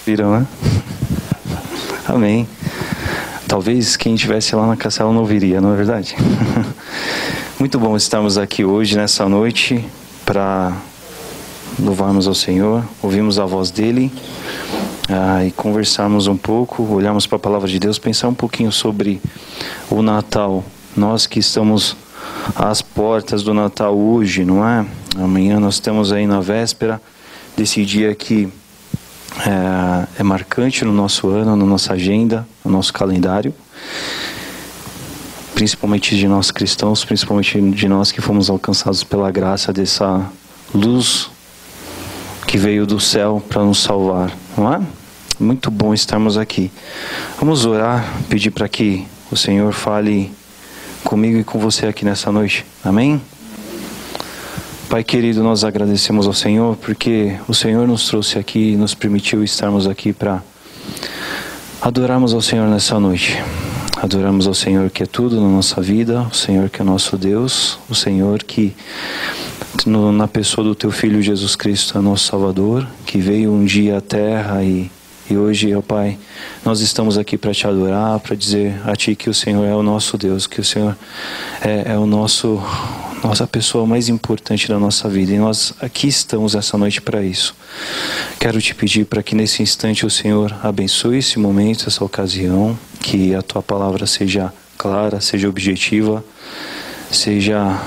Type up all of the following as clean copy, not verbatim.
Viram, né? Amém. Talvez quem estivesse lá na Castela não viria, não é verdade? Muito bom estarmos aqui hoje, nessa noite, para louvarmos ao Senhor, ouvirmos a voz dEle e conversarmos um pouco, olharmos para a Palavra de Deus, pensar um pouquinho sobre o Natal. Nós que estamos às portas do Natal hoje, não é? Amanhã nós estamos aí na véspera desse dia que é marcante no nosso ano, na nossa agenda, no nosso calendário, principalmente de nós cristãos, principalmente de nós que fomos alcançados pela graça dessa luz que veio do céu para nos salvar, não é? Muito bom estarmos aqui. Vamos orar, pedir para que o Senhor fale comigo e com você aqui nessa noite. Amém? Pai querido, nós agradecemos ao Senhor porque o Senhor nos trouxe aqui e nos permitiu estarmos aqui para adorarmos ao Senhor nessa noite. Adoramos ao Senhor que é tudo na nossa vida, o Senhor que é nosso Deus, o Senhor que na pessoa do Teu Filho Jesus Cristo é nosso Salvador, que veio um dia à terra e hoje, ó Pai, nós estamos aqui para Te adorar, para dizer a Ti que o Senhor é o nosso Deus, que o Senhor é o nossa pessoa mais importante da nossa vida. E nós aqui estamos essa noite para isso. Quero Te pedir para que nesse instante o Senhor abençoe esse momento, essa ocasião, que a Tua palavra seja clara, seja objetiva, seja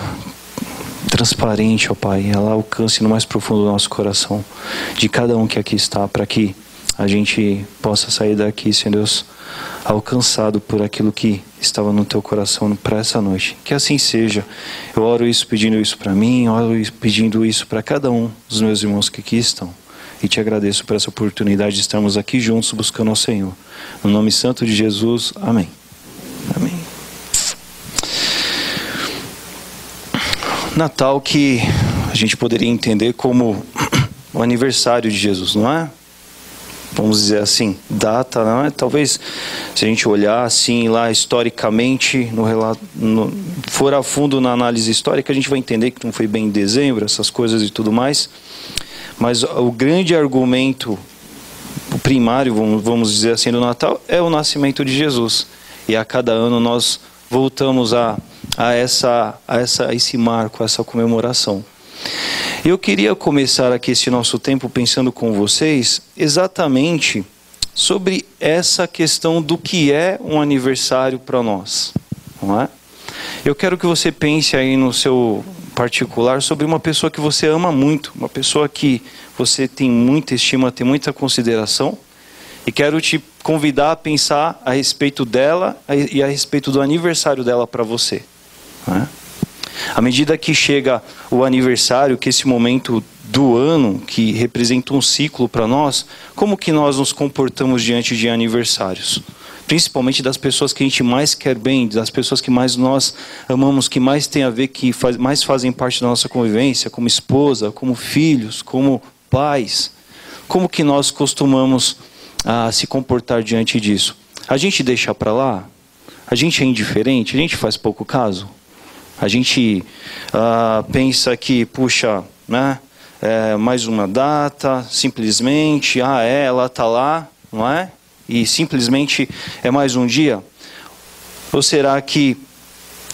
transparente, ó Pai, ela alcance no mais profundo do nosso coração, de cada um que aqui está, para que a gente possa sair daqui, Senhor Deus, alcançado por aquilo que estava no Teu coração para essa noite. Que assim seja. Eu oro isso pedindo isso para mim, oro pedindo isso para cada um dos meus irmãos que aqui estão. E Te agradeço por essa oportunidade de estarmos aqui juntos buscando ao Senhor. No nome santo de Jesus, amém. Amém. Natal, que a gente poderia entender como o aniversário de Jesus, não é? Vamos dizer assim, data, não é? Talvez, se a gente olhar assim lá historicamente, for a fundo na análise histórica, a gente vai entender que não foi bem em dezembro, essas coisas e tudo mais. Mas o grande argumento, o primário, vamos dizer assim, do Natal, é o nascimento de Jesus. E a cada ano nós voltamos a esse marco, a essa comemoração. Eu queria começar aqui esse nosso tempo pensando com vocês exatamente sobre essa questão do que é um aniversário para nós, não é? Eu quero que você pense aí no seu particular sobre uma pessoa que você ama muito, uma pessoa que você tem muita estima, tem muita consideração, e quero te convidar a pensar a respeito dela e a respeito do aniversário dela para você, não é? À medida que chega o aniversário, que esse momento do ano, que representa um ciclo para nós, como que nós nos comportamos diante de aniversários? Principalmente das pessoas que a gente mais quer bem, das pessoas que mais nós amamos, que mais tem a ver, que mais fazem parte da nossa convivência, como esposa, como filhos, como pais. Como que nós costumamos se comportar diante disso? A gente deixa para lá? A gente é indiferente? A gente faz pouco caso? A gente pensa que, puxa, né, mais uma data, simplesmente, ela está lá, não é? E simplesmente é mais um dia? Ou será que,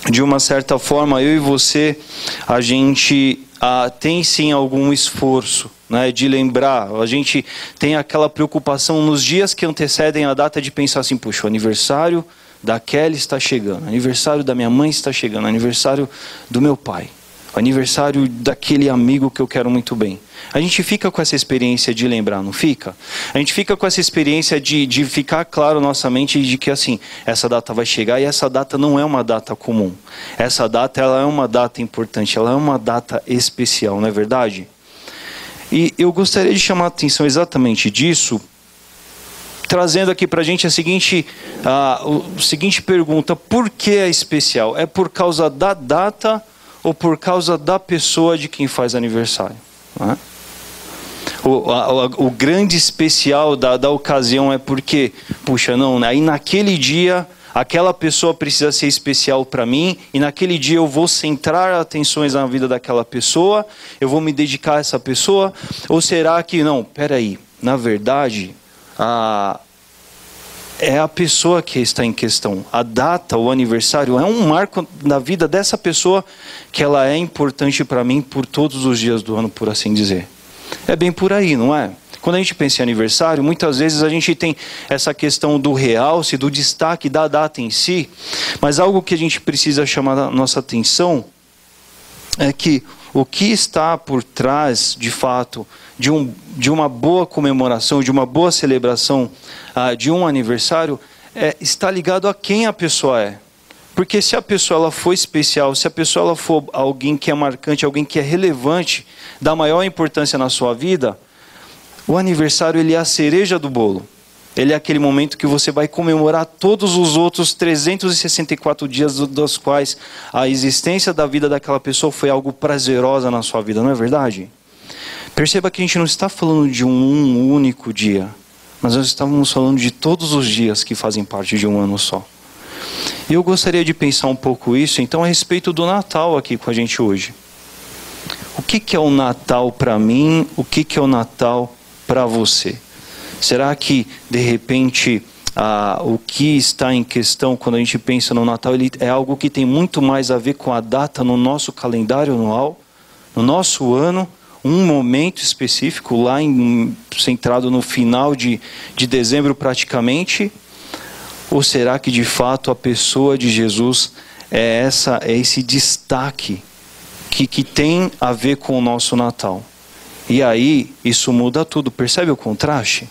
de uma certa forma, eu e você, a gente tem sim algum esforço, né, de lembrar? A gente tem aquela preocupação nos dias que antecedem a data de pensar assim, puxa, o aniversário da Kelly está chegando, aniversário da minha mãe está chegando, aniversário do meu pai, aniversário daquele amigo que eu quero muito bem. A gente fica com essa experiência de lembrar, não fica? A gente fica com essa experiência de ficar claro na nossa mente de que assim, essa data vai chegar e essa data não é uma data comum. Essa data, ela é uma data importante, ela é uma data especial, não é verdade? E eu gostaria de chamar a atenção exatamente disso, trazendo aqui para a gente a seguinte pergunta: por que é especial? É por causa da data ou por causa da pessoa de quem faz aniversário? Não é? O grande especial da ocasião é porque, puxa, não, aí naquele dia aquela pessoa precisa ser especial para mim, e naquele dia eu vou centrar atenções na vida daquela pessoa, eu vou me dedicar a essa pessoa? Ou será que, não, peraí, na verdade, é a pessoa que está em questão. A data, o aniversário, é um marco na vida dessa pessoa que ela é importante para mim por todos os dias do ano, por assim dizer. É bem por aí, não é? Quando a gente pensa em aniversário, muitas vezes a gente tem essa questão do realce, do destaque da data em si, mas algo que a gente precisa chamar a nossa atenção é que o que está por trás, de fato, de uma boa comemoração, de uma boa celebração de um aniversário, está ligado a quem a pessoa é. Porque se a pessoa ela for especial, se a pessoa ela for alguém que é marcante, alguém que é relevante, dá maior importância na sua vida, o aniversário ele é a cereja do bolo. Ele é aquele momento que você vai comemorar todos os outros 364 dias dos quais a existência da vida daquela pessoa foi algo prazerosa na sua vida, não é verdade? Perceba que a gente não está falando de um único dia, mas nós estamos falando de todos os dias que fazem parte de um ano só. E eu gostaria de pensar um pouco isso, então, a respeito do Natal aqui com a gente hoje. O que é o Natal para mim? O que é o Natal para você? Será que, de repente, o que está em questão quando a gente pensa no Natal, ele é algo que tem muito mais a ver com a data no nosso calendário anual, no nosso ano, um momento específico, lá centrado no final de dezembro praticamente? Ou será que, de fato, a pessoa de Jesus é esse destaque que tem a ver com o nosso Natal? E aí, isso muda tudo. Percebe o contraste?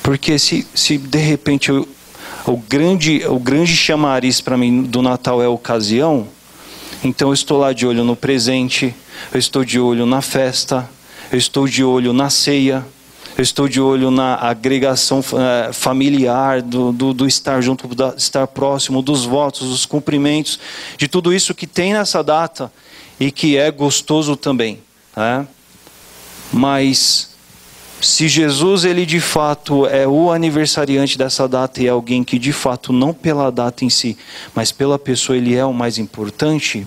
Porque se de repente o grande chamariz para mim do Natal é a ocasião, então eu estou lá de olho no presente, eu estou de olho na festa, eu estou de olho na ceia, eu estou de olho na agregação familiar, do estar junto, do estar próximo, dos votos, dos cumprimentos, de tudo isso que tem nessa data e que é gostoso também, né? Mas se Jesus, ele de fato é o aniversariante dessa data e é alguém que de fato, não pela data em si, mas pela pessoa, ele é o mais importante,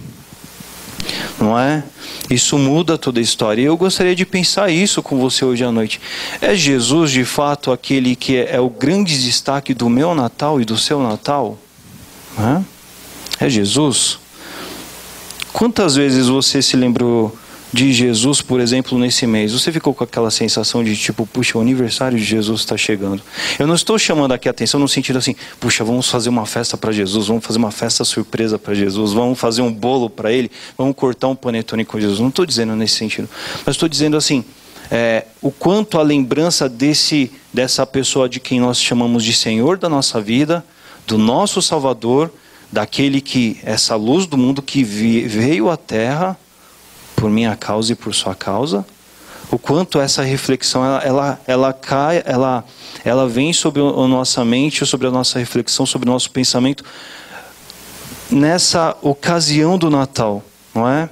não é? Isso muda toda a história. E eu gostaria de pensar isso com você hoje à noite. É Jesus de fato aquele que é o grande destaque do meu Natal e do seu Natal? É Jesus? Quantas vezes você se lembrou de Jesus, por exemplo, nesse mês? Você ficou com aquela sensação de tipo, puxa, o aniversário de Jesus está chegando. Eu não estou chamando aqui a atenção no sentido assim, puxa, vamos fazer uma festa para Jesus, vamos fazer uma festa surpresa para Jesus, vamos fazer um bolo para Ele, vamos cortar um panetone com Jesus. Não estou dizendo nesse sentido, mas estou dizendo assim, o quanto a lembrança dessa pessoa de quem nós chamamos de Senhor da nossa vida, do nosso Salvador, daquele que, essa luz do mundo que veio à Terra, por minha causa e por sua causa, o quanto essa reflexão ela vem sobre a nossa mente, sobre a nossa reflexão, sobre o nosso pensamento nessa ocasião do Natal, não é?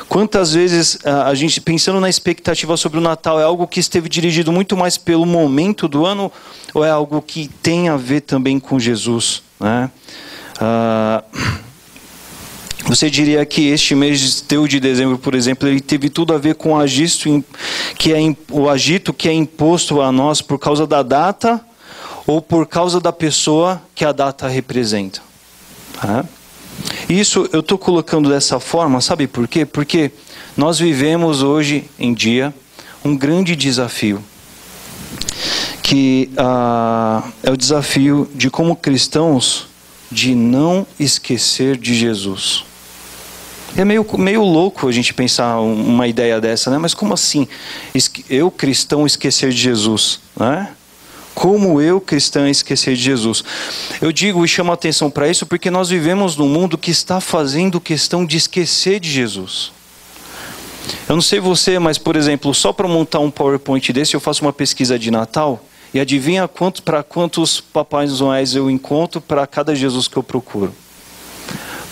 Quantas vezes a gente, pensando na expectativa sobre o Natal, é algo que esteve dirigido muito mais pelo momento do ano, ou é algo que tem a ver também com Jesus, né? Você diria que este mês de dezembro, por exemplo, ele teve tudo a ver com o agito que é imposto a nós por causa da data ou por causa da pessoa que a data representa? Isso eu estou colocando dessa forma, sabe por quê? Porque nós vivemos hoje em dia um grande desafio, que é o desafio de, como cristãos, de não esquecer de Jesus. É meio louco a gente pensar uma ideia dessa, né? Mas como assim, eu cristão esquecer de Jesus, né? Como eu cristão esquecer de Jesus? Eu digo e chamo a atenção para isso porque nós vivemos num mundo que está fazendo questão de esquecer de Jesus. Eu não sei você, mas por exemplo, só para montar um PowerPoint desse, eu faço uma pesquisa de Natal e adivinha para quantos Papais Noéis eu encontro para cada Jesus que eu procuro.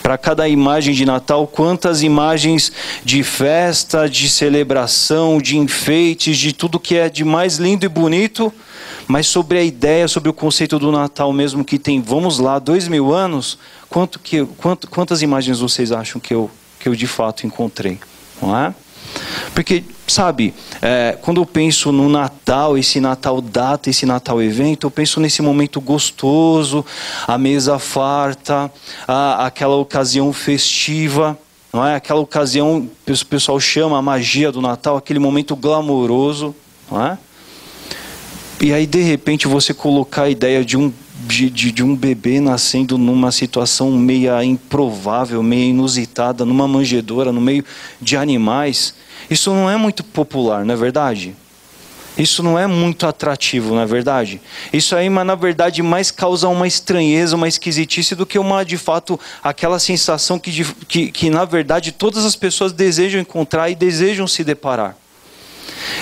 Para cada imagem de Natal, quantas imagens de festa, de celebração, de enfeites, de tudo que é de mais lindo e bonito, mas sobre a ideia, sobre o conceito do Natal mesmo, que tem, vamos lá, 2000 anos, quantas imagens vocês acham que eu de fato encontrei? Não é? Porque, sabe, quando eu penso no Natal, esse Natal data, esse Natal evento, eu penso nesse momento gostoso, a mesa farta, aquela ocasião festiva, não é? Aquela ocasião que o pessoal chama a magia do Natal, aquele momento glamouroso, não é? E aí, de repente, você colocar a ideia de um bebê nascendo numa situação meia improvável, meia inusitada, numa manjedoura, no meio de animais, isso não é muito popular, não é verdade? Isso não é muito atrativo, não é verdade? Isso aí, mas na verdade, mais causa uma estranheza, uma esquisitice do que de fato, aquela sensação que na verdade todas as pessoas desejam encontrar e desejam se deparar.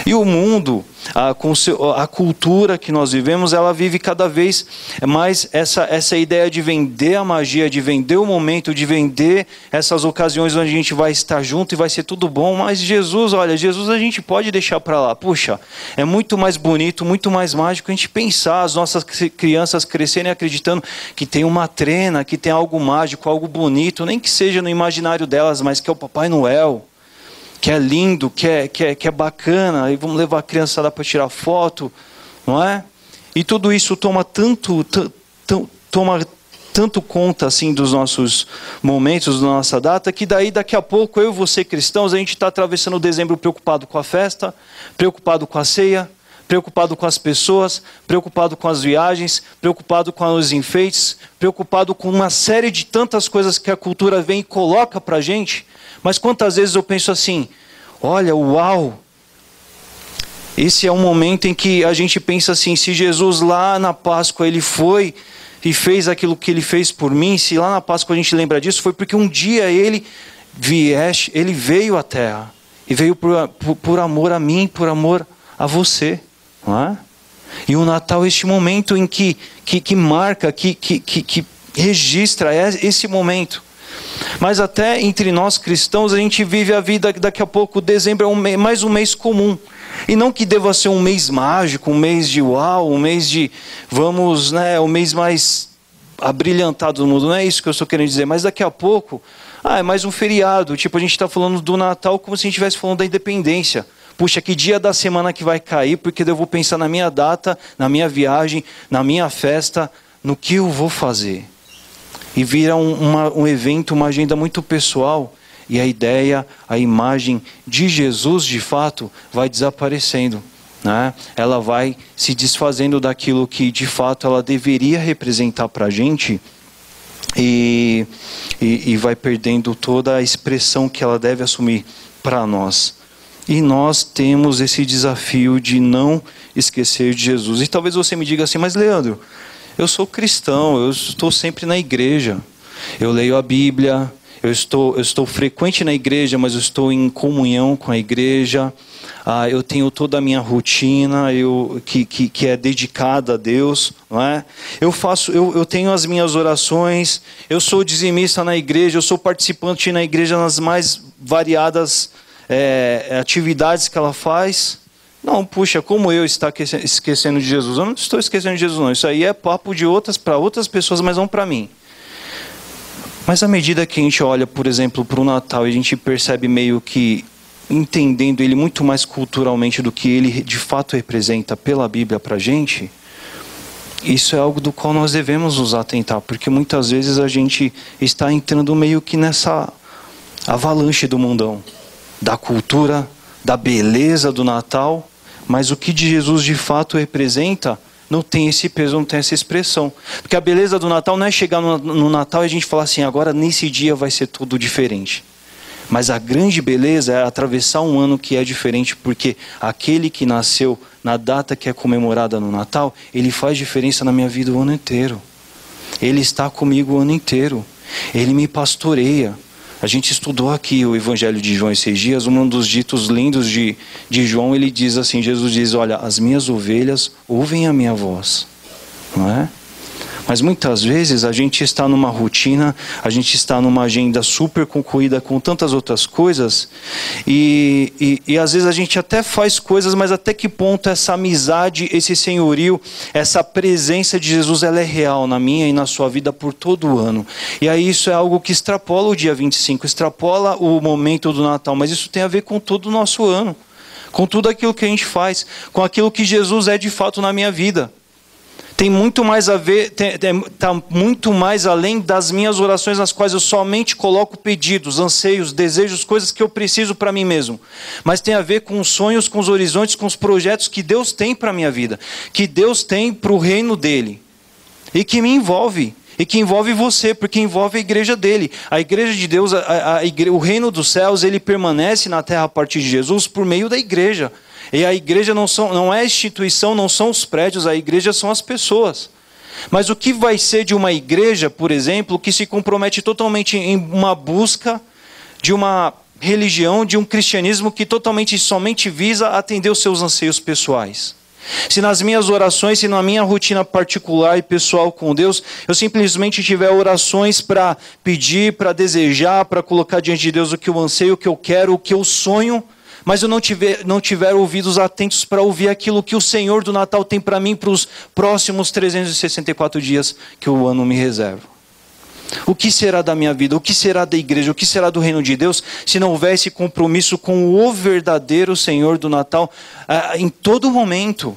E o mundo, a cultura que nós vivemos, ela vive cada vez mais essa ideia de vender a magia, de vender o momento, de vender essas ocasiões onde a gente vai estar junto e vai ser tudo bom. Mas Jesus, olha, Jesus a gente pode deixar para lá. Puxa, é muito mais bonito, muito mais mágico a gente pensar as nossas crianças crescerem acreditando que tem uma trena, que tem algo mágico, algo bonito, nem que seja no imaginário delas, mas que é o Papai Noel. Que é lindo, que é bacana, e vamos levar a criançada para tirar foto, não é? E tudo isso toma tanto conta assim dos nossos momentos, da nossa data, que daqui a pouco eu e você cristãos, a gente está atravessando o dezembro preocupado com a festa, preocupado com a ceia, preocupado com as pessoas, preocupado com as viagens, preocupado com os enfeites, preocupado com uma série de tantas coisas que a cultura vem e coloca para a gente. Mas quantas vezes eu penso assim, olha, uau, esse é um momento em que a gente pensa assim, se Jesus lá na Páscoa ele foi e fez aquilo que ele fez por mim, se lá na Páscoa a gente lembra disso, foi porque um dia ele veio à Terra e veio por amor a mim, por amor a você, não é? E o Natal é este momento em que marca, que registra esse momento. Mas até entre nós cristãos a gente vive a vida, daqui a pouco dezembro é mais um mês comum. E não que deva ser um mês mágico, um mês de uau, um mês de vamos, né, o mês mais abrilhantado do mundo. Não é isso que eu estou querendo dizer, mas daqui a pouco, é mais um feriado. Tipo, a gente está falando do Natal como se a gente estivesse falando da independência. Puxa, que dia da semana que vai cair, porque eu vou pensar na minha data, na minha viagem, na minha festa, no que eu vou fazer. E vira um evento, uma agenda muito pessoal. E a ideia, a imagem de Jesus, de fato, vai desaparecendo, né? Ela vai se desfazendo daquilo que, de fato, ela deveria representar para a gente. E vai perdendo toda a expressão que ela deve assumir para nós. E nós temos esse desafio de não esquecer de Jesus. E talvez você me diga assim, mas Leandro, eu sou cristão, eu estou sempre na igreja, eu leio a Bíblia, eu estou frequente na igreja, mas eu estou em comunhão com a igreja, eu tenho toda a minha rotina que é dedicada a Deus, não é? Eu tenho as minhas orações, eu sou dizimista na igreja, eu sou participante na igreja nas mais variadas atividades que ela faz. Não, puxa, como eu estou esquecendo de Jesus? Eu não estou esquecendo de Jesus, não. Isso aí é papo para outras pessoas, mas não para mim. Mas à medida que a gente olha, por exemplo, para o Natal e a gente percebe meio que entendendo ele muito mais culturalmente do que ele de fato representa pela Bíblia para a gente, isso é algo do qual nós devemos nos atentar, porque muitas vezes a gente está entrando meio que nessa avalanche do mundão, da cultura, da beleza do Natal, mas o que de Jesus de fato representa não tem esse peso, não tem essa expressão. Porque a beleza do Natal não é chegar no Natal e a gente falar assim, agora nesse dia vai ser tudo diferente. Mas a grande beleza é atravessar um ano que é diferente, porque aquele que nasceu na data que é comemorada no Natal, ele faz diferença na minha vida o ano inteiro. Ele está comigo o ano inteiro. Ele me pastoreia. A gente estudou aqui o Evangelho de João esses dias, um dos ditos lindos de João, ele diz assim, Jesus diz, olha, as minhas ovelhas ouvem a minha voz, não é? Mas muitas vezes a gente está numa rotina, a gente está numa agenda super concorrida com tantas outras coisas, e às vezes a gente até faz coisas, mas até que ponto essa amizade, esse senhorio, essa presença de Jesus, ela é real na minha e na sua vida por todo o ano. E aí isso é algo que extrapola o dia 25, extrapola o momento do Natal, mas isso tem a ver com todo o nosso ano, com tudo aquilo que a gente faz, com aquilo que Jesus é de fato na minha vida. Tem muito mais a ver, está muito mais além das minhas orações, nas quais eu somente coloco pedidos, anseios, desejos, coisas que eu preciso para mim mesmo. Mas tem a ver com os sonhos, com os horizontes, com os projetos que Deus tem para a minha vida, que Deus tem para o reino dele, e que me envolve, e que envolve você, porque envolve a igreja dele. A igreja de Deus, o reino dos céus, ele permanece na terra a partir de Jesus por meio da igreja. E a igreja não é a instituição, não são os prédios, a igreja são as pessoas. Mas o que vai ser de uma igreja, por exemplo, que se compromete totalmente em uma busca de uma religião, de um cristianismo que totalmente e somente visa atender os seus anseios pessoais? Se nas minhas orações, se na minha rotina particular e pessoal com Deus, eu simplesmente tiver orações para pedir, para desejar, para colocar diante de Deus o que eu anseio, o que eu quero, o que eu sonho, mas eu não tiver ouvidos atentos para ouvir aquilo que o Senhor do Natal tem para mim para os próximos 364 dias que o ano me reserva. O que será da minha vida? O que será da igreja? O que será do reino de Deus se não houver esse compromisso com o verdadeiro Senhor do Natal em todo momento?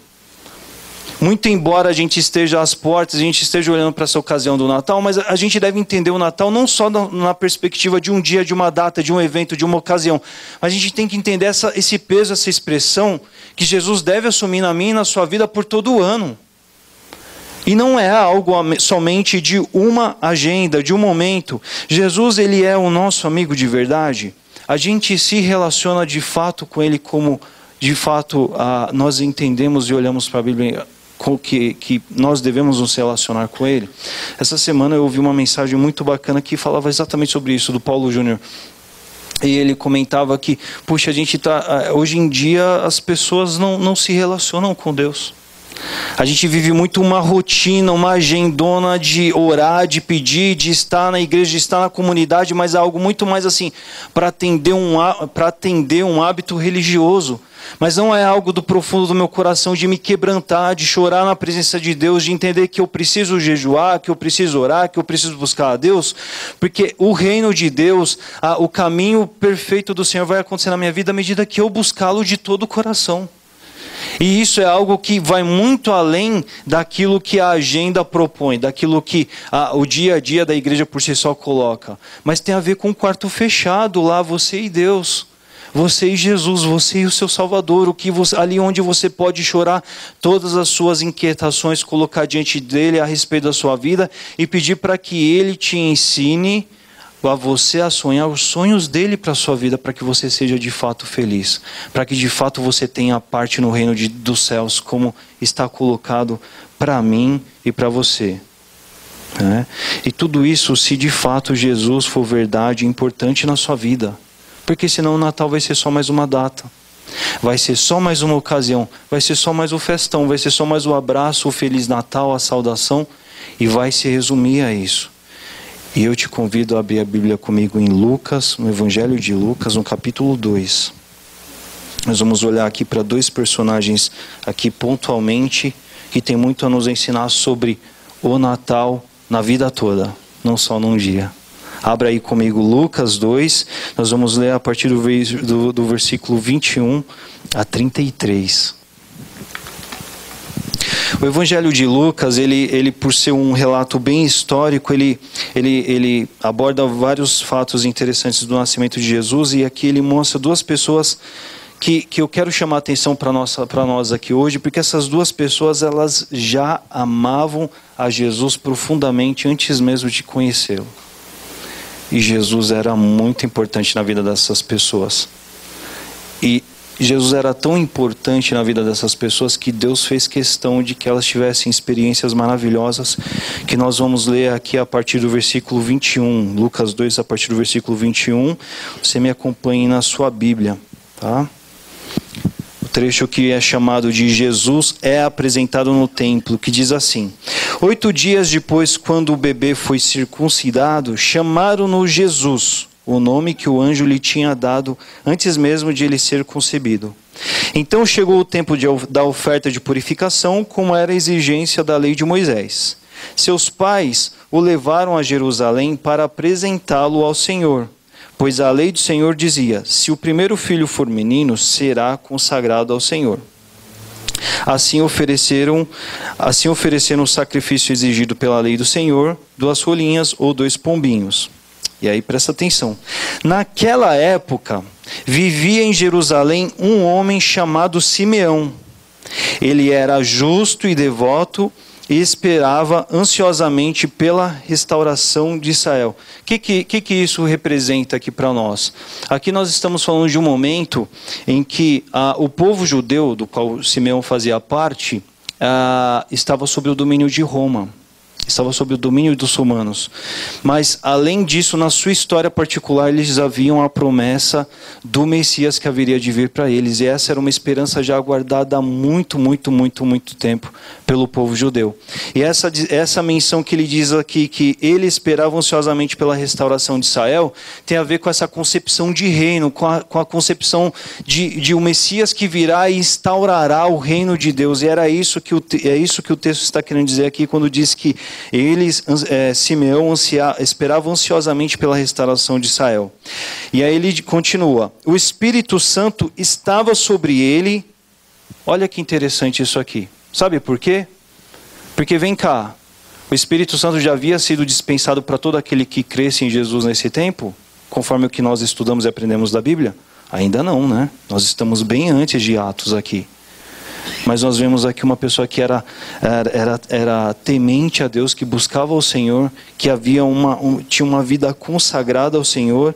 Muito embora a gente esteja às portas, a gente esteja olhando para essa ocasião do Natal, mas a gente deve entender o Natal não só na perspectiva de um dia, de uma data, de um evento, de uma ocasião. A gente tem que entender esse peso, essa expressão que Jesus deve assumir na minha e na sua vida por todo o ano. E não é algo somente de uma agenda, de um momento. Jesus, ele é o nosso amigo de verdade. A gente se relaciona de fato com ele como, de fato, nós entendemos e olhamos para a Bíblia que nós devemos nos relacionar com ele. Essa semana eu ouvi uma mensagem muito bacana que falava exatamente sobre isso, do Paulo Júnior. E ele comentava que, puxa, hoje em dia as pessoas não se relacionam com Deus. A gente vive muito uma rotina, uma agendona de orar, de pedir, de estar na igreja, de estar na comunidade, mas é algo muito mais assim, para atender um hábito religioso. Mas não é algo do profundo do meu coração de me quebrantar, de chorar na presença de Deus, de entender que eu preciso jejuar, que eu preciso orar, que eu preciso buscar a Deus, porque o reino de Deus, o caminho perfeito do Senhor vai acontecer na minha vida à medida que eu buscá-lo de todo o coração. E isso é algo que vai muito além daquilo que a agenda propõe, daquilo que o dia a dia da igreja por si só coloca. Mas tem a ver com um quarto fechado lá, você e Deus. Você e Jesus, você e o seu Salvador, ali onde você pode chorar todas as suas inquietações, colocar diante dele a respeito da sua vida e pedir para que ele te ensine a você a sonhar os sonhos dele para a sua vida, para que você seja de fato feliz, para que de fato você tenha parte no reino dos céus, como está colocado para mim e para você. E tudo isso se de fato Jesus for verdade e importante na sua vida. Porque senão o Natal vai ser só mais uma data. Vai ser só mais uma ocasião. Vai ser só mais um festão. Vai ser só mais um abraço, o Feliz Natal, a saudação. E vai se resumir a isso. E eu te convido a abrir a Bíblia comigo em Lucas, no Evangelho de Lucas, no capítulo 2. Nós vamos olhar aqui para dois personagens aqui pontualmente, que tem muito a nos ensinar sobre o Natal na vida toda, não só num dia. Abra aí comigo Lucas 2, nós vamos ler a partir do versículo 21 a 33. O Evangelho de Lucas, ele por ser um relato bem histórico, ele aborda vários fatos interessantes do nascimento de Jesus, e aqui ele mostra duas pessoas que eu quero chamar a atenção para nós aqui hoje, porque essas duas pessoas, elas já amavam a Jesus profundamente antes mesmo de conhecê-lo. E Jesus era muito importante na vida dessas pessoas. E Jesus era tão importante na vida dessas pessoas que Deus fez questão de que elas tivessem experiências maravilhosas, que nós vamos ler aqui a partir do versículo 21. Lucas 2, a partir do versículo 21. Você me acompanhe na sua Bíblia, tá? O trecho que é chamado de Jesus é apresentado no templo, que diz assim: 8 dias depois, quando o bebê foi circuncidado, chamaram-no Jesus, o nome que o anjo lhe tinha dado antes mesmo de ele ser concebido. Então chegou o tempo da oferta de purificação, como era a exigência da lei de Moisés. Seus pais o levaram a Jerusalém para apresentá-lo ao Senhor, pois a lei do Senhor dizia: se o primeiro filho for menino, será consagrado ao Senhor. Assim ofereceram o sacrifício exigido pela lei do Senhor, 2 rolinhas ou 2 pombinhos. E aí presta atenção. Naquela época, vivia em Jerusalém um homem chamado Simeão. Ele era justo e devoto e esperava ansiosamente pela restauração de Israel. O que isso representa aqui para nós? Aqui nós estamos falando de um momento em que o povo judeu, do qual Simeão fazia parte, estava sob o domínio de Roma. Estava sob o domínio dos romanos. Mas, além disso, na sua história particular, eles haviam a promessa do Messias que haveria de vir para eles. E essa era uma esperança já aguardada há muito tempo pelo povo judeu. E essa menção que ele diz aqui, que ele esperava ansiosamente pela restauração de Israel, tem a ver com essa concepção de reino, com a concepção de um Messias que virá e instaurará o reino de Deus. E é isso que o texto está querendo dizer aqui, quando diz que Simeão esperava ansiosamente pela restauração de Israel. E aí ele continua: o Espírito Santo estava sobre ele. Olha que interessante isso aqui. Sabe por quê? Porque vem cá, o Espírito Santo já havia sido dispensado para todo aquele que cresce em Jesus nesse tempo, conforme o que nós estudamos e aprendemos da Bíblia? Ainda não, né? Nós estamos bem antes de Atos aqui. Mas nós vemos aqui uma pessoa que era temente a Deus, que buscava o Senhor, que tinha uma vida consagrada ao Senhor,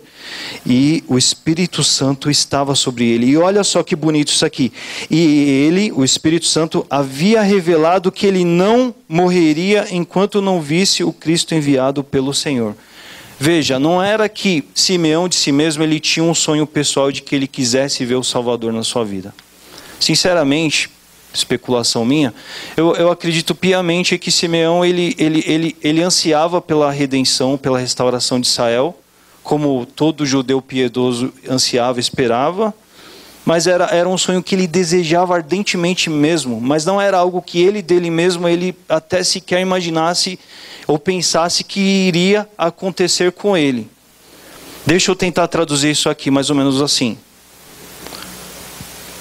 e o Espírito Santo estava sobre ele. E olha só que bonito isso aqui. E ele, o Espírito Santo, havia revelado que ele não morreria enquanto não visse o Cristo enviado pelo Senhor. Veja, não era que Simeão de si mesmo ele tinha um sonho pessoal de que ele quisesse ver o Salvador na sua vida. Sinceramente, especulação minha, eu acredito piamente que Simeão ele ansiava pela redenção, pela restauração de Israel, como todo judeu piedoso ansiava, esperava, mas era um sonho que ele desejava ardentemente mesmo, mas não era algo que ele dele mesmo, ele até sequer imaginasse ou pensasse que iria acontecer com ele. Deixa eu tentar traduzir isso aqui mais ou menos assim.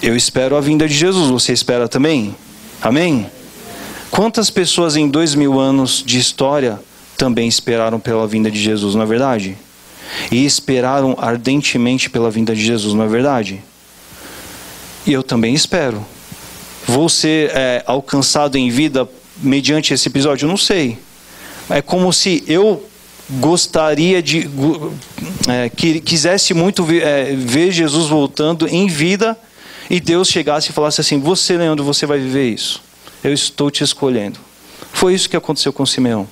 Eu espero a vinda de Jesus, você espera também? Amém? Quantas pessoas em 2000 anos de história também esperaram pela vinda de Jesus, não é verdade? E esperaram ardentemente pela vinda de Jesus, não é verdade? E eu também espero. Vou ser alcançado em vida mediante esse episódio? Eu não sei. É como se eu gostaria de... quisesse muito ver Jesus voltando em vida, e Deus chegasse e falasse assim: você, Leandro, você vai viver isso. Eu estou te escolhendo. Foi isso que aconteceu com Simeão.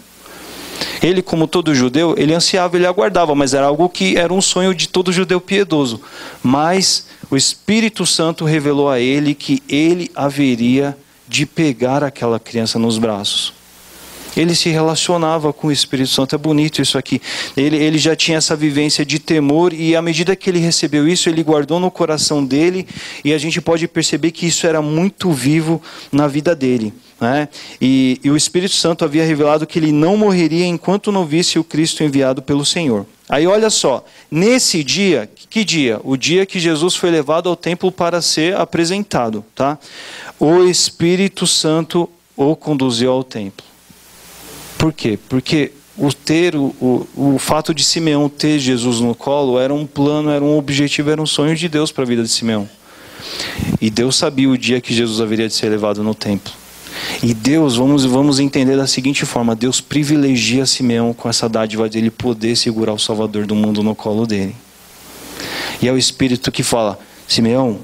Ele, como todo judeu, ele ansiava, ele aguardava, mas era algo que era um sonho de todo judeu piedoso. Mas o Espírito Santo revelou a ele que ele haveria de pegar aquela criança nos braços. Ele se relacionava com o Espírito Santo. É bonito isso aqui. Ele já tinha essa vivência de temor, e à medida que ele recebeu isso, ele guardou no coração dele, e a gente pode perceber que isso era muito vivo na vida dele, né? E o Espírito Santo havia revelado que ele não morreria enquanto não visse o Cristo enviado pelo Senhor. Aí olha só, nesse dia, que dia? O dia que Jesus foi levado ao templo para ser apresentado, tá? O Espírito Santo o conduziu ao templo. Por quê? Porque o fato de Simeão ter Jesus no colo era um plano, era um objetivo, era um sonho de Deus para a vida de Simeão. E Deus sabia o dia que Jesus haveria de ser levado no templo. E Deus, vamos entender da seguinte forma: Deus privilegia Simeão com essa dádiva dele poder segurar o Salvador do mundo no colo dele. E é o Espírito que fala: Simeão,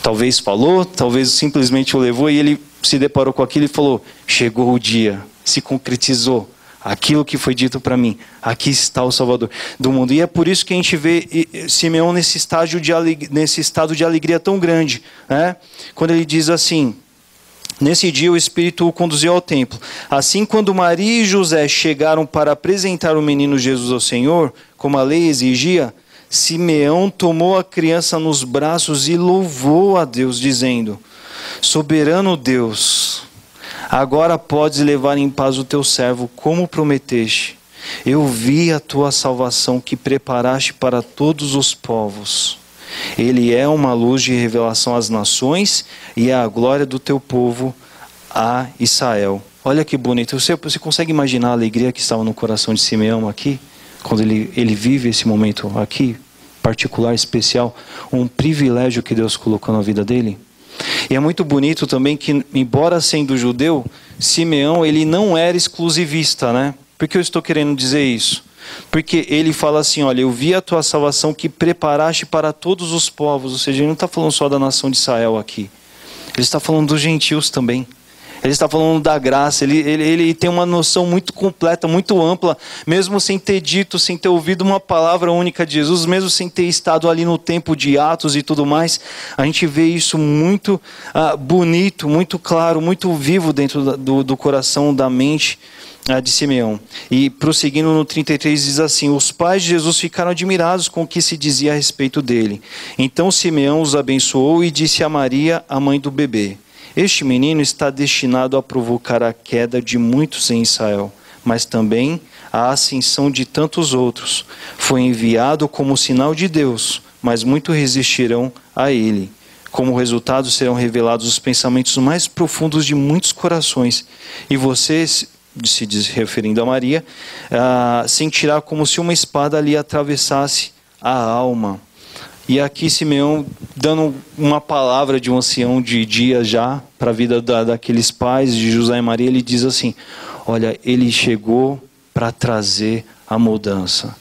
talvez falou, talvez simplesmente o levou, e ele se deparou com aquilo e falou: chegou o dia. Se concretizou aquilo que foi dito para mim. Aqui está o Salvador do mundo. E é por isso que a gente vê Simeão nesse estado de alegria tão grande, né? Quando ele diz assim: Nesse dia o Espírito o conduziu ao templo. Assim, quando Maria e José chegaram para apresentar o menino Jesus ao Senhor, como a lei exigia, Simeão tomou a criança nos braços e louvou a Deus, dizendo: Soberano Deus, agora podes levar em paz o teu servo, como prometeste. Eu vi a tua salvação que preparaste para todos os povos. Ele é uma luz de revelação às nações e é a glória do teu povo, a Israel. Olha que bonito. Você consegue imaginar a alegria que estava no coração de Simeão aqui? Quando ele vive esse momento aqui, particular, especial. Um privilégio que Deus colocou na vida dele. E é muito bonito também que, embora sendo judeu, Simeão ele não era exclusivista, né? Por que eu estou querendo dizer isso? Porque ele fala assim, olha, eu vi a tua salvação que preparaste para todos os povos. Ou seja, ele não está falando só da nação de Israel aqui. Ele está falando dos gentios também. Ele está falando da graça. Ele tem uma noção muito completa, muito ampla. Mesmo sem ter dito, sem ter ouvido uma palavra única de Jesus. Mesmo sem ter estado ali no tempo de Atos e tudo mais. A gente vê isso muito bonito, muito claro, muito vivo dentro do coração, da mente de Simeão. E prosseguindo no 33 diz assim: os pais de Jesus ficaram admirados com o que se dizia a respeito dele. Então Simeão os abençoou e disse a Maria, a mãe do bebê: este menino está destinado a provocar a queda de muitos em Israel, mas também a ascensão de tantos outros. Foi enviado como sinal de Deus, mas muitos resistirão a ele. Como resultado serão revelados os pensamentos mais profundos de muitos corações. E vocês, se diz, referindo a Maria, sentirá como se uma espada lhe atravessasse a alma. E aqui Simeão dando uma palavra de um ancião de dias já para a vida daqueles pais de José e Maria, ele diz assim: olha, ele chegou para trazer a mudança.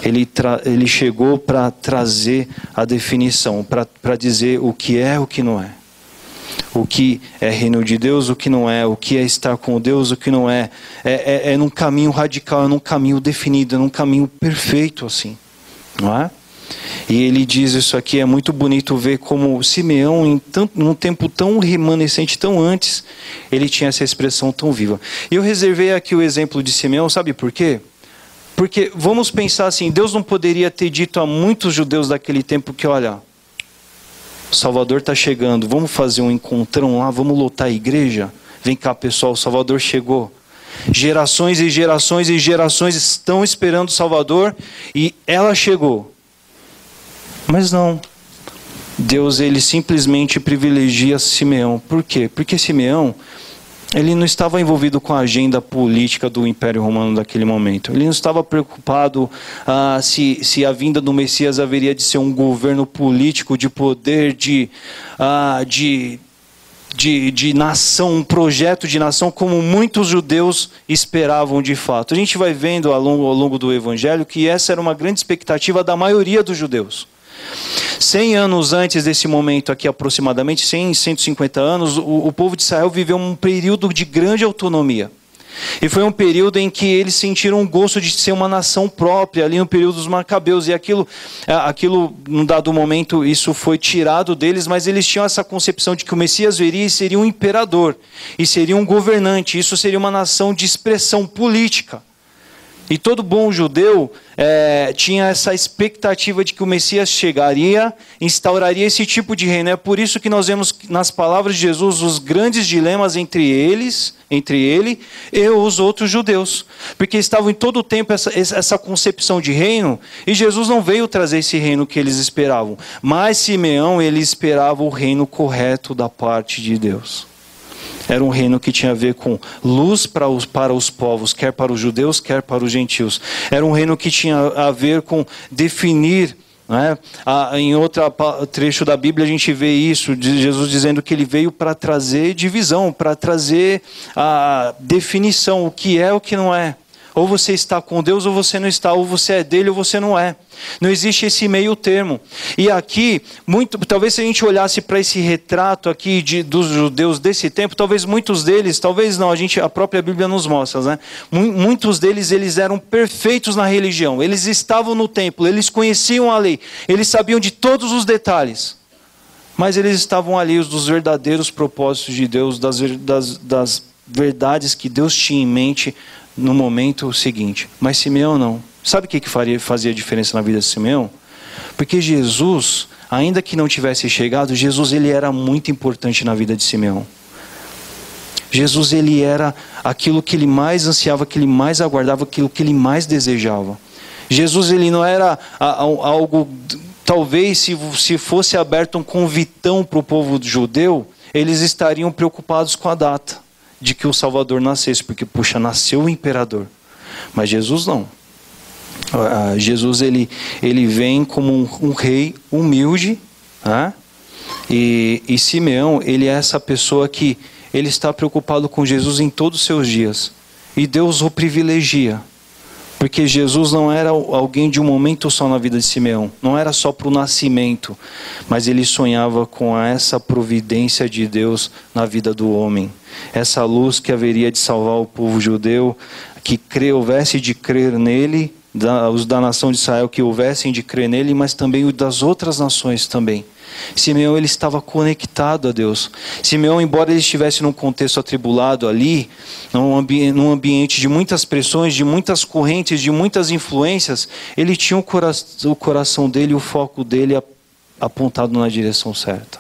Ele chegou para trazer a definição, para dizer o que é, o que não é. O que é reino de Deus, o que não é. O que é estar com Deus, o que não é. É num caminho radical, é num caminho definido, é num caminho perfeito assim. Não é? E ele diz isso aqui, é muito bonito ver como Simeão, num tempo tão remanescente, tão antes, ele tinha essa expressão tão viva. E eu reservei aqui o exemplo de Simeão, sabe por quê? Porque vamos pensar assim, Deus não poderia ter dito a muitos judeus daquele tempo que, olha, o Salvador está chegando, vamos fazer um encontrão lá, vamos lotar a igreja? Vem cá pessoal, o Salvador chegou. Gerações e gerações e gerações estão esperando o Salvador e ela chegou. Mas não. Deus ele simplesmente privilegia Simeão. Por quê? Porque Simeão ele não estava envolvido com a agenda política do Império Romano daquele momento. Ele não estava preocupado se a vinda do Messias haveria de ser um governo político de poder, de nação, um projeto de nação, como muitos judeus esperavam de fato. A gente vai vendo ao longo do Evangelho que essa era uma grande expectativa da maioria dos judeus. 100 anos antes desse momento aqui, aproximadamente 150 anos, o povo de Israel viveu um período de grande autonomia. E foi um período em que eles sentiram o gosto de ser uma nação própria, ali no período dos Macabeus. E aquilo, num dado momento, isso foi tirado deles, mas eles tinham essa concepção de que o Messias viria e seria um imperador, e seria um governante. Isso seria uma nação de expressão política. E todo bom judeu tinha essa expectativa de que o Messias chegaria, instauraria esse tipo de reino. É por isso que nós vemos nas palavras de Jesus os grandes dilemas entre ele e os outros judeus. Porque estavam em todo o tempo essa concepção de reino, e Jesus não veio trazer esse reino que eles esperavam. Mas Simeão, ele esperava o reino correto da parte de Deus. Era um reino que tinha a ver com luz para os povos, quer para os judeus, quer para os gentios. Era um reino que tinha a ver com definir, né? Em outro trecho da Bíblia a gente vê isso, de Jesus dizendo que ele veio para trazer divisão, para trazer a definição, o que é, o que não é. Ou você está com Deus ou você não está, ou você é dele ou você não é. Não existe esse meio termo. E aqui, talvez se a gente olhasse para esse retrato aqui dos judeus desse tempo, talvez muitos deles, talvez não, a própria Bíblia nos mostra, né? Muitos deles, eles eram perfeitos na religião. Eles estavam no templo, eles conheciam a lei, eles sabiam de todos os detalhes. Mas eles estavam alheios dos verdadeiros propósitos de Deus, das verdades que Deus tinha em mente no momento seguinte. Mas Simeão não. Sabe o que fazia diferença na vida de Simeão? Porque Jesus, ainda que não tivesse chegado, Jesus ele era muito importante na vida de Simeão. Jesus ele era aquilo que ele mais ansiava, que ele mais aguardava, aquilo que ele mais desejava. Jesus ele não era algo, talvez se fosse aberto um convitão para o povo judeu, eles estariam preocupados com a data de que o Salvador nascesse, porque puxa, nasceu o imperador. Mas Jesus não. Jesus ele vem como um rei humilde, né? E Simeão ele é essa pessoa que ele está preocupado com Jesus em todos os seus dias. E Deus o privilegia. Porque Jesus não era alguém de um momento só na vida de Simeão. Não era só para o nascimento. Mas ele sonhava com essa providência de Deus na vida do homem. Essa luz que haveria de salvar o povo judeu, que houvesse de crer nele, os da nação de Israel que houvessem de crer nele, mas também os das outras nações também. Simeão ele estava conectado a Deus. Simeão, embora ele estivesse num contexto atribulado ali, num ambiente de muitas pressões, de muitas correntes, de muitas influências, ele tinha o coração dele, o foco dele apontado na direção certa.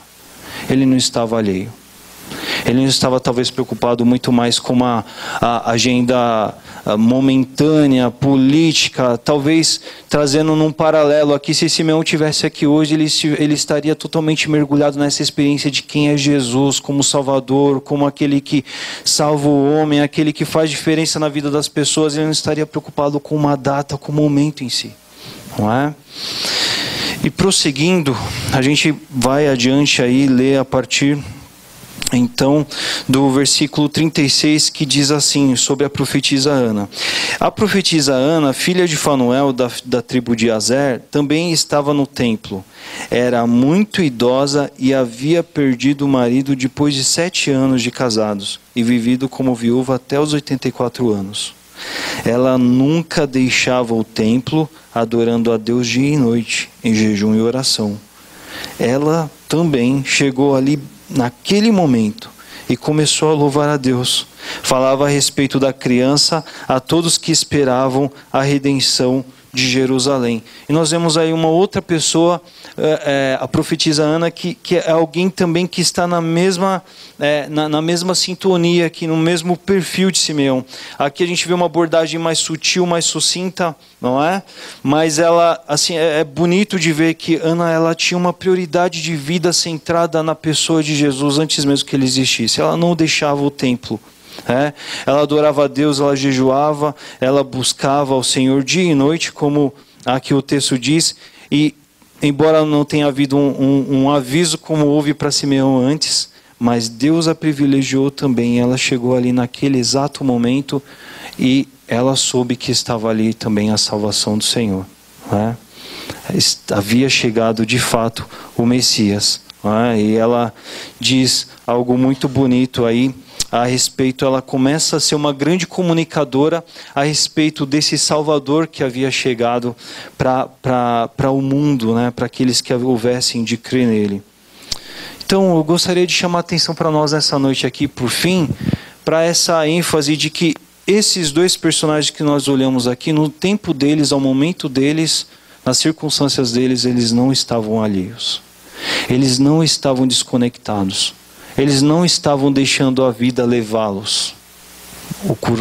Ele não estava alheio. Ele não estava talvez preocupado muito mais com a agenda momentânea, política, talvez trazendo num paralelo aqui, se Simeão estivesse aqui hoje, ele estaria totalmente mergulhado nessa experiência de quem é Jesus como Salvador, como aquele que salva o homem, aquele que faz diferença na vida das pessoas. Ele não estaria preocupado com uma data, com o momento em si, não é? E prosseguindo, a gente vai adiante aí, ler a partir então do versículo 36, que diz assim, sobre a profetisa Ana. A profetisa Ana, filha de Fanuel, da tribo de Aser, também estava no templo. Era muito idosa e havia perdido o marido depois de 7 anos de casados, e vivido como viúva até os 84 anos. Ela nunca deixava o templo, adorando a Deus dia e noite, em jejum e oração. Ela também chegou ali naquele momento e começou a louvar a Deus. Falava a respeito da criança a todos que esperavam a redenção de Jerusalém. E nós vemos aí uma outra pessoa, a profetisa Ana, que é alguém também que está na mesma sintonia, aqui, no mesmo perfil de Simeão. Aqui a gente vê uma abordagem mais sutil, mais sucinta, não é? Mas ela, assim, é bonito de ver que Ana, ela tinha uma prioridade de vida centrada na pessoa de Jesus antes mesmo que ele existisse. Ela não deixava o templo. Ela adorava a Deus, ela jejuava, ela buscava ao Senhor dia e noite, como aqui o texto diz, e embora não tenha havido um aviso como houve para Simeão antes, mas Deus a privilegiou também. Ela chegou ali naquele exato momento e ela soube que estava ali também a salvação do Senhor. Havia chegado de fato o Messias. E ela diz algo muito bonito aí a respeito. Ela começa a ser uma grande comunicadora a respeito desse Salvador que havia chegado para o mundo, para aqueles que houvessem de crer nele. Então eu gostaria de chamar a atenção para nós nessa noite aqui, por fim, para essa ênfase de que esses dois personagens que nós olhamos aqui, no tempo deles, ao momento deles, nas circunstâncias deles, eles não estavam alheios. Eles não estavam desconectados. Eles não estavam deixando a vida levá-los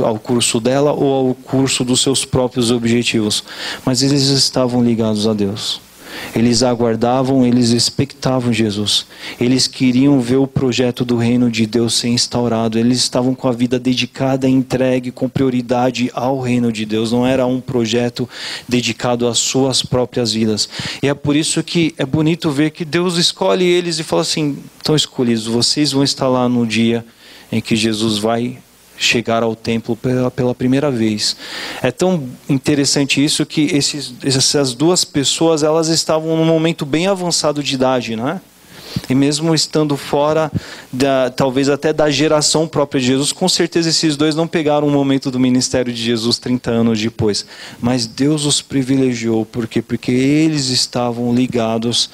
ao curso dela ou ao curso dos seus próprios objetivos. Mas eles estavam ligados a Deus. Eles aguardavam, eles expectavam Jesus. Eles queriam ver o projeto do reino de Deus ser instaurado. Eles estavam com a vida dedicada, entregue, com prioridade ao reino de Deus. Não era um projeto dedicado às suas próprias vidas. E é por isso que é bonito ver que Deus escolhe eles e fala assim: estão escolhidos, vocês vão estar lá no dia em que Jesus vai chegar ao templo pela primeira vez. É tão interessante isso que essas duas pessoas, elas estavam num momento bem avançado de idade, né? E mesmo estando fora, talvez até da geração própria de Jesus, com certeza esses dois não pegaram o momento do ministério de Jesus 30 anos depois. Mas Deus os privilegiou. Por quê? Porque eles estavam ligados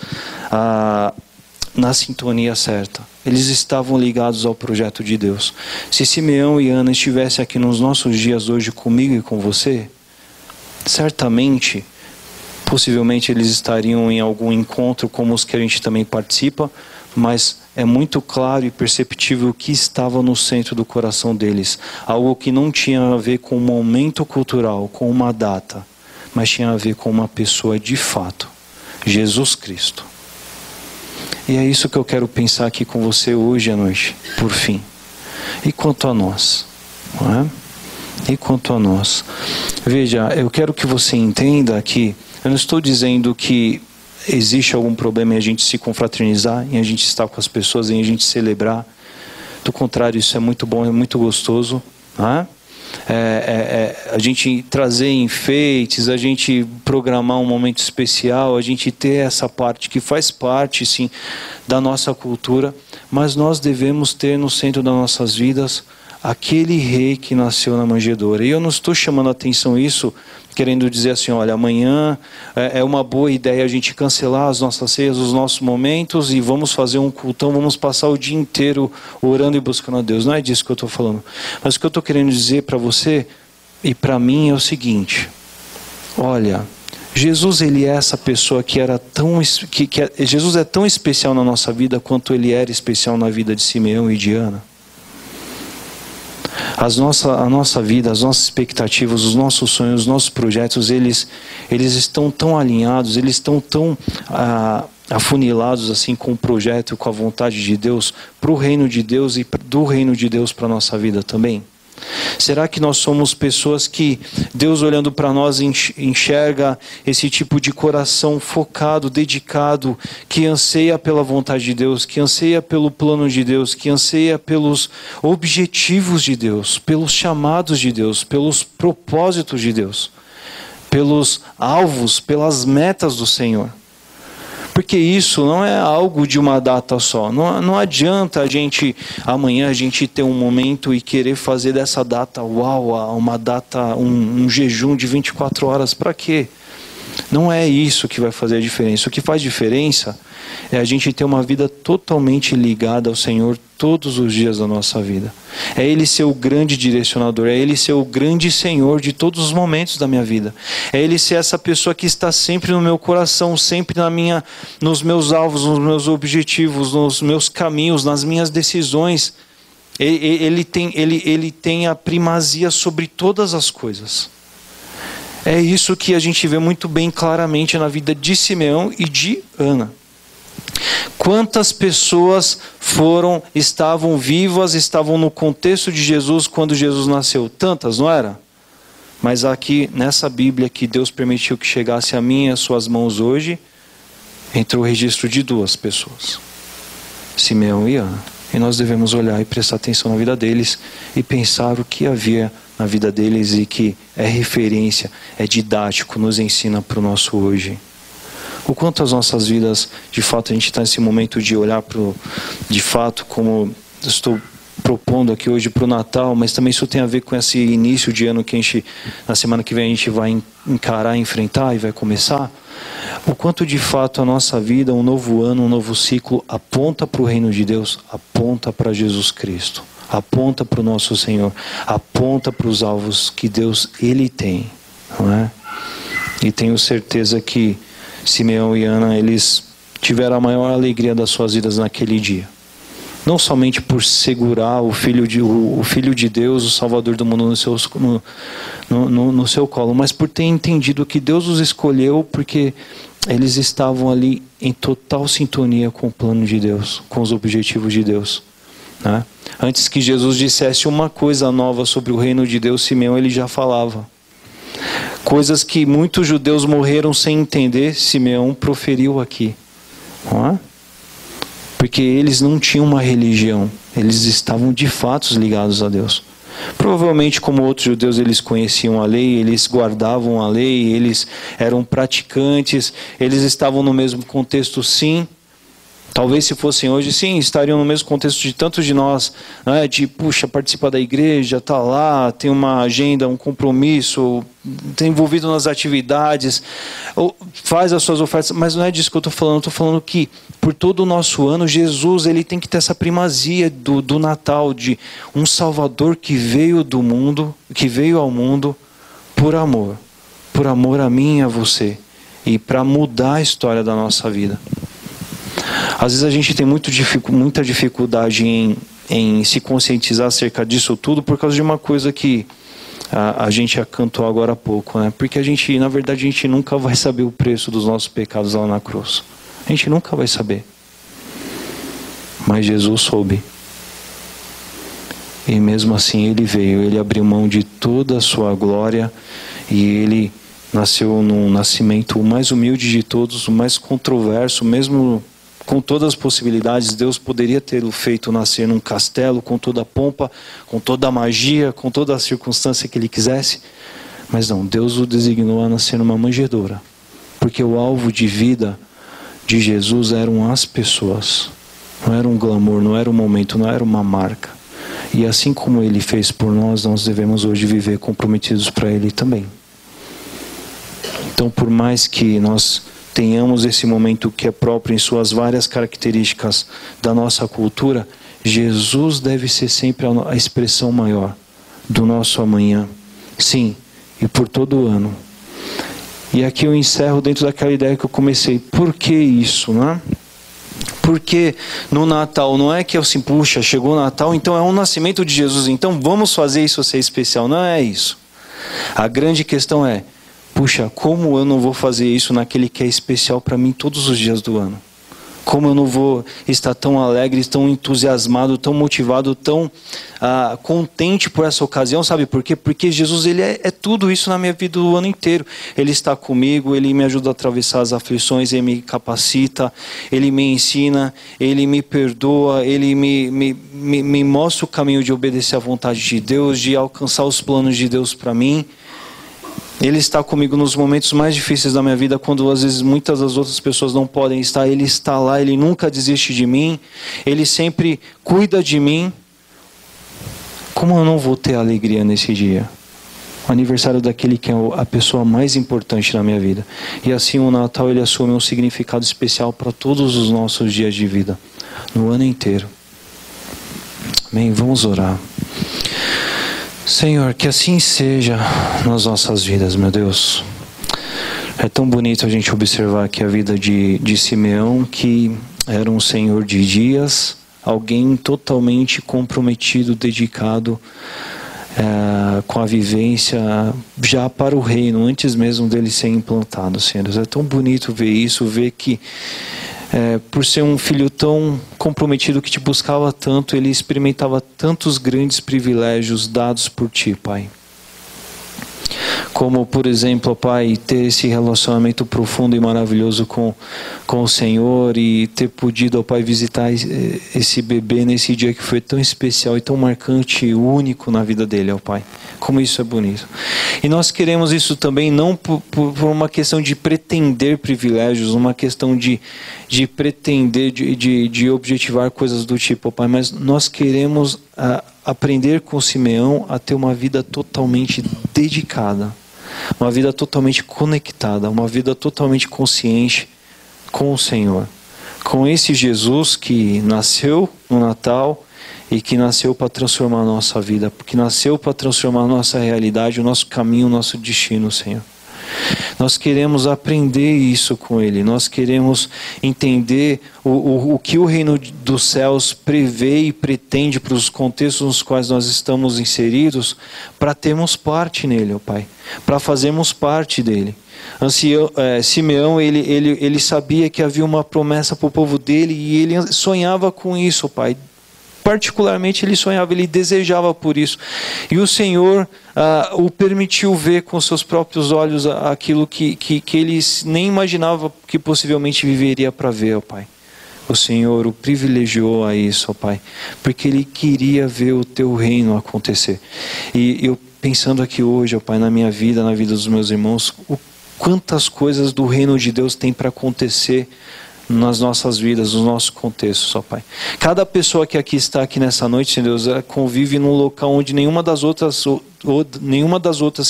na sintonia certa. Eles estavam ligados ao projeto de Deus. Se Simeão e Ana estivessem aqui nos nossos dias hoje comigo e com você, certamente, possivelmente eles estariam em algum encontro como os que a gente também participa, mas é muito claro e perceptível o que estava no centro do coração deles. Algo que não tinha a ver com um momento cultural, com uma data, mas tinha a ver com uma pessoa de fato, Jesus Cristo. E é isso que eu quero pensar aqui com você hoje à noite, por fim. E quanto a nós? Não é? E quanto a nós? Veja, eu quero que você entenda que eu não estou dizendo que existe algum problema em a gente se confraternizar, em a gente estar com as pessoas, em a gente celebrar. Do contrário, isso é muito bom, é muito gostoso. Não é? A gente trazer enfeites, a gente programar um momento especial, a gente ter essa parte que faz parte, sim, da nossa cultura, mas nós devemos ter no centro das nossas vidas aquele rei que nasceu na manjedoura. E eu não estou chamando a atenção isso, querendo dizer assim, olha, amanhã é uma boa ideia a gente cancelar as nossas ceias, os nossos momentos e vamos fazer um cultão, vamos passar o dia inteiro orando e buscando a Deus. Não é disso que eu estou falando. Mas o que eu estou querendo dizer para você e para mim é o seguinte, olha, Jesus, ele é essa pessoa que era tão... Jesus é tão especial na nossa vida quanto ele era especial na vida de Simeão e de Ana. A nossa vida, as nossas expectativas, os nossos sonhos, os nossos projetos, eles estão tão alinhados, eles estão tão afunilados assim com o projeto, com a vontade de Deus, para o reino de Deus e do reino de Deus para a nossa vida também? Será que nós somos pessoas que Deus olhando para nós enxerga esse tipo de coração focado, dedicado, que anseia pela vontade de Deus, que anseia pelo plano de Deus, que anseia pelos objetivos de Deus, pelos chamados de Deus, pelos propósitos de Deus, pelos alvos, pelas metas do Senhor? Porque isso não é algo de uma data só. Não adianta amanhã a gente ter um momento e querer fazer dessa data, uma data, um jejum de 24 horas. Para quê? Não é isso que vai fazer a diferença. O que faz diferença é a gente ter uma vida totalmente ligada ao Senhor todos os dias da nossa vida. É Ele ser o grande direcionador, é Ele ser o grande Senhor de todos os momentos da minha vida. É Ele ser essa pessoa que está sempre no meu coração, sempre nos meus alvos, nos meus objetivos, nos meus caminhos, nas minhas decisões. Ele tem a primazia sobre todas as coisas. É isso que a gente vê muito bem claramente na vida de Simeão e de Ana. Quantas pessoas estavam vivas, estavam no contexto de Jesus quando Jesus nasceu? Tantas, não era? Mas aqui nessa Bíblia que Deus permitiu que chegasse a mim e às suas mãos hoje, entrou o registro de 2 pessoas, Simeão e Ana. E nós devemos olhar e prestar atenção na vida deles e pensar o que havia na vida deles e que é referência, é didático, nos ensina para o nosso hoje. O quanto as nossas vidas, de fato, a gente está nesse momento de olhar de fato, como eu estou propondo aqui hoje para o Natal, mas também isso tem a ver com esse início de ano que na semana que vem a gente vai encarar, enfrentar e vai começar. O quanto de fato a nossa vida, um novo ano, um novo ciclo, aponta para o reino de Deus, aponta para Jesus Cristo, aponta para o nosso Senhor, aponta para os alvos que Deus, Ele tem, não é? E tenho certeza que Simeão e Ana, eles tiveram a maior alegria das suas vidas naquele dia. Não somente por segurar o Filho de Deus, o Salvador do mundo no seu colo, mas por ter entendido que Deus os escolheu porque eles estavam ali em total sintonia com o plano de Deus, com os objetivos de Deus, né? Antes que Jesus dissesse uma coisa nova sobre o reino de Deus, Simeão ele já falava. Coisas que muitos judeus morreram sem entender, Simeão proferiu aqui, não é? Porque eles não tinham uma religião, eles estavam de fato ligados a Deus. Provavelmente, como outros judeus, eles conheciam a lei, eles guardavam a lei, eles eram praticantes, eles estavam no mesmo contexto, sim, Talvez se fossem hoje, sim, estariam no mesmo contexto de tantos de nós, né? De, puxa, participa da igreja, tá lá, tem uma agenda, um compromisso, está envolvido nas atividades, ou faz as suas ofertas, mas não é disso que eu estou falando que por todo o nosso ano, Jesus ele tem que ter essa primazia do Natal, de um Salvador que veio do mundo, que veio ao mundo por amor a mim e a você, e para mudar a história da nossa vida. Às vezes a gente tem muita dificuldade em se conscientizar acerca disso tudo por causa de uma coisa que a gente cantou agora há pouco, né? Porque na verdade a gente nunca vai saber o preço dos nossos pecados lá na cruz. A gente nunca vai saber. Mas Jesus soube. E mesmo assim ele veio, ele abriu mão de toda a sua glória e ele nasceu num nascimento o mais humilde de todos, o mais controverso, mesmo com todas as possibilidades. Deus poderia tê-lo feito nascer num castelo, com toda a pompa, com toda a magia, com toda a circunstância que ele quisesse. Mas não, Deus o designou a nascer numa manjedoura. Porque o alvo de vida de Jesus eram as pessoas. Não era um glamour, não era um momento, não era uma marca. E assim como ele fez por nós, nós devemos hoje viver comprometidos para ele também. Então, por mais que nós tenhamos esse momento que é próprio em suas várias características da nossa cultura, Jesus deve ser sempre a expressão maior do nosso amanhã. Sim, e por todo o ano. E aqui eu encerro dentro daquela ideia que eu comecei. Por que isso, né? Porque no Natal não é que assim, puxa, chegou o Natal, então é um nascimento de Jesus, então vamos fazer isso ser especial. Não é isso. A grande questão é, puxa, como eu não vou fazer isso naquele que é especial para mim todos os dias do ano? Como eu não vou estar tão alegre, tão entusiasmado, tão motivado, tão contente por essa ocasião, sabe por quê? Porque Jesus ele é tudo isso na minha vida o ano inteiro. Ele está comigo, ele me ajuda a atravessar as aflições, ele me capacita, ele me ensina, ele me perdoa, ele me mostra o caminho de obedecer à vontade de Deus, de alcançar os planos de Deus para mim. Ele está comigo nos momentos mais difíceis da minha vida, quando às vezes muitas das outras pessoas não podem estar. Ele está lá, ele nunca desiste de mim, ele sempre cuida de mim. Como eu não vou ter alegria nesse dia? O aniversário daquele que é a pessoa mais importante na minha vida. E assim o Natal ele assume um significado especial para todos os nossos dias de vida, no ano inteiro. Amém? Vamos orar. Senhor, que assim seja nas nossas vidas, meu Deus. É tão bonito a gente observar aqui a vida de Simeão, que era um senhor de dias, alguém totalmente comprometido, dedicado com a vivência já para o reino, antes mesmo dele ser implantado, Senhor. É tão bonito ver isso, ver que por ser um filho tão comprometido que te buscava tanto, ele experimentava tantos grandes privilégios dados por ti, Pai. Como, por exemplo, Pai, ter esse relacionamento profundo e maravilhoso com o Senhor e ter podido, Pai, visitar esse bebê nesse dia que foi tão especial e tão marcante e único na vida dele, ó Pai. Como isso é bonito. E nós queremos isso também não por uma questão de pretender privilégios, uma questão de pretender, de objetivar coisas do tipo, ó Pai, mas nós queremos aprender com Simeão a ter uma vida totalmente dedicada, uma vida totalmente conectada, uma vida totalmente consciente com o Senhor, com esse Jesus que nasceu no Natal e que nasceu para transformar a nossa vida, que nasceu para transformar a nossa realidade, o nosso caminho, o nosso destino, Senhor. Nós queremos aprender isso com Ele. Nós queremos entender o que o reino dos céus prevê e pretende para os contextos nos quais nós estamos inseridos, para termos parte nele, ó Pai, para fazermos parte dele. Simeão, ele sabia que havia uma promessa para o povo dele e ele sonhava com isso, ó Pai. Particularmente ele sonhava, ele desejava por isso. E o Senhor o permitiu ver com seus próprios olhos aquilo que ele nem imaginava que possivelmente viveria para ver, ó Pai. O Senhor o privilegiou a isso, ó Pai, porque Ele queria ver o Teu reino acontecer. E eu pensando aqui hoje, ó Pai, na minha vida, na vida dos meus irmãos, quantas coisas do reino de Deus tem para acontecer nas nossas vidas, nos nossos contextos, ó Pai. Cada pessoa que aqui está aqui nessa noite, Senhor Deus, convive num local onde nenhuma das outras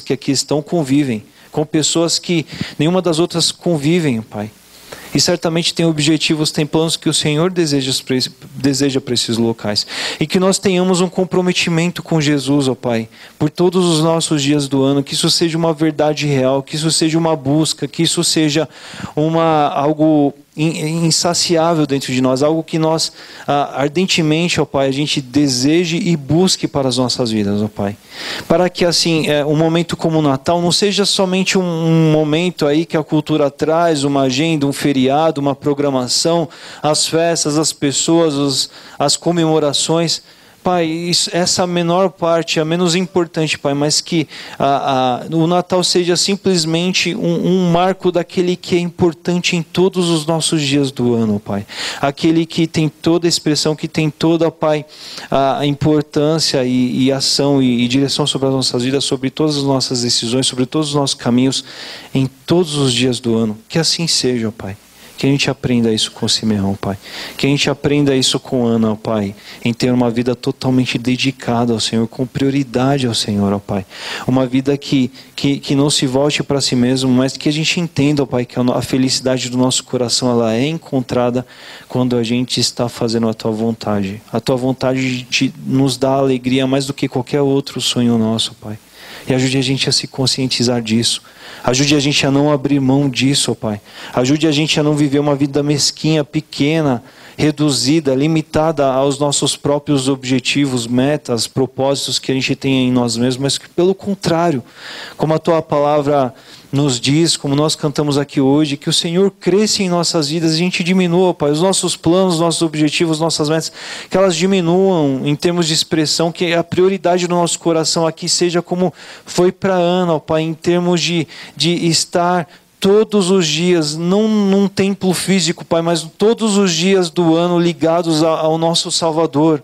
que aqui estão convivem, com pessoas que nenhuma das outras convivem, Pai. E certamente tem objetivos, tem planos que o Senhor deseja para esses locais. E que nós tenhamos um comprometimento com Jesus, ó Pai, por todos os nossos dias do ano, que isso seja uma verdade real, que isso seja uma busca, que isso seja algo insaciável dentro de nós, algo que nós ardentemente, ó Pai, a gente deseje e busque para as nossas vidas, ó Pai. Para que assim, um momento como o Natal não seja somente um momento aí que a cultura traz, uma agenda, um feriado, uma programação, as festas, as pessoas, as comemorações. Pai, essa menor parte, a menos importante, Pai, mas que o Natal seja simplesmente um marco daquele que é importante em todos os nossos dias do ano, Pai. Aquele que tem toda a expressão, que tem toda, Pai, a importância e ação e direção sobre as nossas vidas, sobre todas as nossas decisões, sobre todos os nossos caminhos, em todos os dias do ano. Que assim seja, Pai. Que a gente aprenda isso com Simeão, Pai. Que a gente aprenda isso com Ana, ó Pai. Em ter uma vida totalmente dedicada ao Senhor, com prioridade ao Senhor, ó Pai. Uma vida que não se volte para si mesmo, mas que a gente entenda, ó Pai, que a felicidade do nosso coração ela é encontrada quando a gente está fazendo a Tua vontade. A Tua vontade nos dá alegria mais do que qualquer outro sonho nosso, Pai. E ajude a gente a se conscientizar disso. Ajude a gente a não abrir mão disso, ó Pai. Ajude a gente a não viver uma vida mesquinha, pequena, reduzida, limitada aos nossos próprios objetivos, metas, propósitos que a gente tem em nós mesmos, mas que pelo contrário, como a Tua palavra nos diz, como nós cantamos aqui hoje, que o Senhor cresça em nossas vidas e a gente diminua, Pai, os nossos planos, nossos objetivos, nossas metas, que elas diminuam em termos de expressão, que a prioridade do nosso coração aqui seja como foi para Ana, Pai, em termos de estar todos os dias, não num templo físico, Pai, mas todos os dias do ano ligados ao nosso Salvador.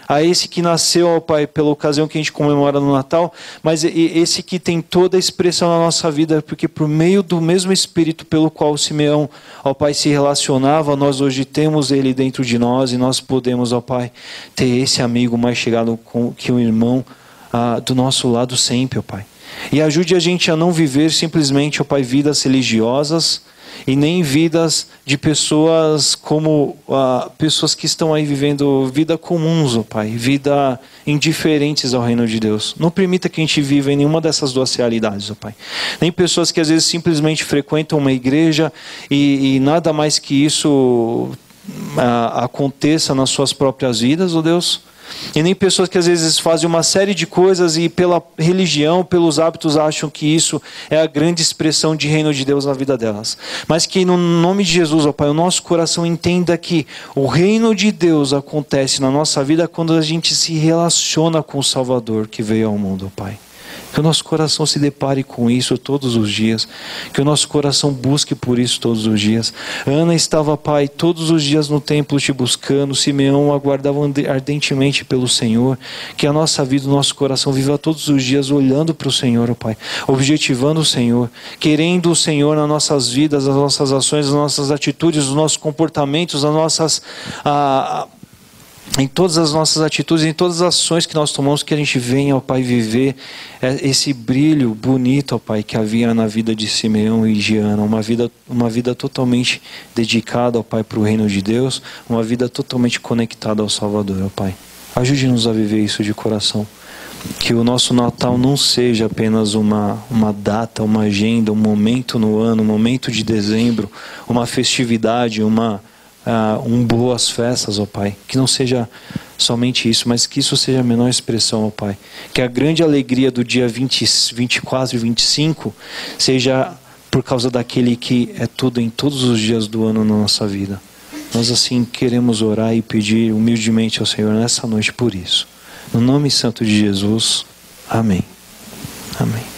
A esse que nasceu, ó Pai, pela ocasião que a gente comemora no Natal, mas esse que tem toda a expressão na nossa vida, porque por meio do mesmo Espírito pelo qual o Simeão, ó Pai, se relacionava, nós hoje temos ele dentro de nós e nós podemos, ó Pai, ter esse amigo mais chegado que o irmão do nosso lado sempre, ó Pai. E ajude a gente a não viver simplesmente, ó Pai, vidas religiosas, e nem vidas de pessoas como pessoas que estão aí vivendo vida comuns, ó Pai, vida indiferentes ao reino de Deus. Não permita que a gente viva em nenhuma dessas duas realidades, ó Pai. Nem pessoas que às vezes simplesmente frequentam uma igreja e nada mais que isso aconteça nas suas próprias vidas, ó Deus. E nem pessoas que às vezes fazem uma série de coisas e pela religião, pelos hábitos, acham que isso é a grande expressão de reino de Deus na vida delas. Mas que no nome de Jesus, ó Pai, o nosso coração entenda que o reino de Deus acontece na nossa vida quando a gente se relaciona com o Salvador que veio ao mundo, ó Pai. Que o nosso coração se depare com isso todos os dias. Que o nosso coração busque por isso todos os dias. Ana estava, Pai, todos os dias no templo te buscando. Simeão aguardava ardentemente pelo Senhor. Que a nossa vida, o nosso coração viva todos os dias olhando para o Senhor, ó Pai. Objetivando o Senhor. Querendo o Senhor nas nossas vidas, nas nossas ações, nas nossas atitudes, nos nossos comportamentos, nas nossas... em todas as nossas atitudes, em todas as ações que nós tomamos, que a gente venha, ó Pai, viver esse brilho bonito, ó Pai, que havia na vida de Simeão e de Ana, uma vida totalmente dedicada, ó Pai, para o reino de Deus, uma vida totalmente conectada ao Salvador, ó Pai. Ajude-nos a viver isso de coração. Que o nosso Natal não seja apenas uma data, uma agenda, um momento no ano, um momento de dezembro, uma festividade, boas festas, ó Pai. Que não seja somente isso, mas que isso seja a menor expressão, ó Pai. Que a grande alegria do dia 24 e 25 seja por causa daquele que é tudo em todos os dias do ano na nossa vida. Nós assim queremos orar e pedir humildemente ao Senhor nessa noite por isso. No nome santo de Jesus. Amém. Amém.